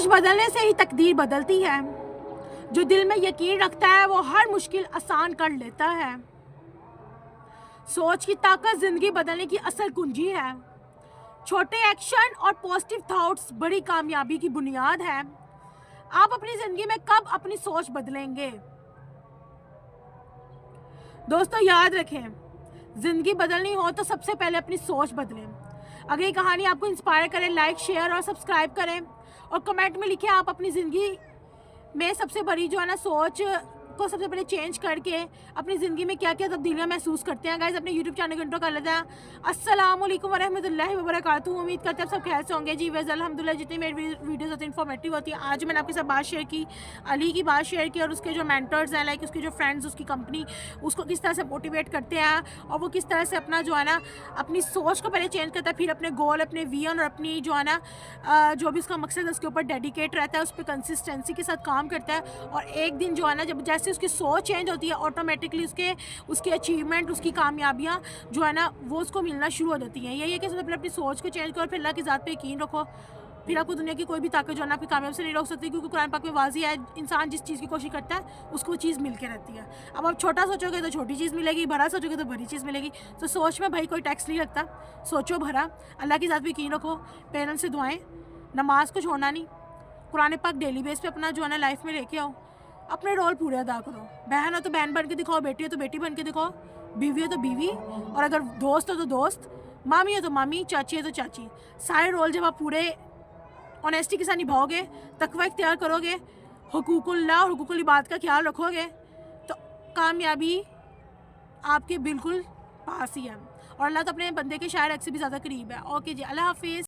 सोच बदलने से ही तकदीर बदलती है। जो दिल में यकीन रखता है वो हर मुश्किल आसान कर लेता है। सोच की ताकत जिंदगी बदलने की असल कुंजी है। छोटे एक्शन और पॉजिटिव थॉट्स बड़ी कामयाबी की बुनियाद है। आप अपनी जिंदगी में कब अपनी सोच बदलेंगे? दोस्तों याद रखें, जिंदगी बदलनी हो तो सबसे पहले अपनी सोच बदलें। अगर ये कहानी आपको इंस्पायर करे, लाइक, शेयर और सब्सक्राइब करें और कमेंट में लिखें आप अपनी ज़िंदगी में सबसे बड़ी जो है ना सोच को सबसे पहले चेंज करके अपनी ज़िंदगी में क्या क्या तब्दीलियाँ महसूस करते हैं। गाइस अपने यूट्यूब चैनल को इंट्रो कर लेते हैं। अस्सलाम वालेकुम वरहमतुल्लाहि वबरकातुहू। उम्मीद करते हैं सब खैर से होंगे। जी वैसे अल्हम्दुलिल्लाह जितनी मेरी वीडियोस होती हैं इन्फॉर्मेटिव होती है। आज मैंने आपके साथ बात शेयर की, अली की बात शेयर की और उसके जो मेंटर्स हैं, लाइक उसके जो फ्रेंड्स, उसकी कंपनी उसको किस तरह से मोटिवेट करते हैं और वो किस तरह से अपना जो है ना अपनी सोच को पहले चेंज करता है, फिर अपने गोल, अपने विजन और अपनी जो है ना जो भी उसका मकसद है उसके ऊपर डेडिकेट रहता है, उस पर कंसिस्टेंसी के साथ काम करता है। और एक दिन जो है ना जब जैसे उसकी सोच चेंज होती है ऑटोमेटिकली उसकी अचीवमेंट, उसकी कामयाबियाँ जो है ना वो उसको मिलना शुरू हो जाती हैं। यही है कि सबसे पहले अपनी सोच को चेंज करो, फिर अल्लाह की ज़ात पे यकीन रखो, फिर आपको दुनिया की कोई भी ताकत जो है ना आपकी कामयाबी से नहीं रोक सकती, क्योंकि कुरान पाक में वाज़ी है इंसान जिस चीज़ की कोशिश करता है उसको वो चीज़ मिल के रहती है। अब आप छोटा सोचोगे तो छोटी चीज़ मिलेगी, बड़ा सोचोगे तो बड़ी चीज़ मिलेगी। तो सोच में भाई कोई टैक्स नहीं लगता, सोचो भरा, अल्लाह की ज़ात पे यकीन रखो, पेरेंट्स से दुआएँ, नमाज को छोड़ना नहीं, कुरान पाक डेली बेस पे अपना जो है ना लाइफ में लेके आओ, अपने रोल पूरे अदा करो। बहन हो तो बहन बन के दिखाओ, बेटी हो तो बेटी बन के दिखाओ, बीवी हो तो बीवी, और अगर दोस्त हो तो दोस्त, मामी हो तो मामी, चाची हो तो चाची। सारे रोल जब आप पूरे ऑनेस्टी के साथ निभाओगे, तकवा इख्तियार करोगे, हुकूकुल्लाह और हुकूकुल इबाद का ख्याल रखोगे, तो कामयाबी आपके बिल्कुल पास ही है। और अल्लाह तो अपने बंदे के शायर से भी ज़्यादा करीब है। ओके जी, अल्लाह हाफिज़।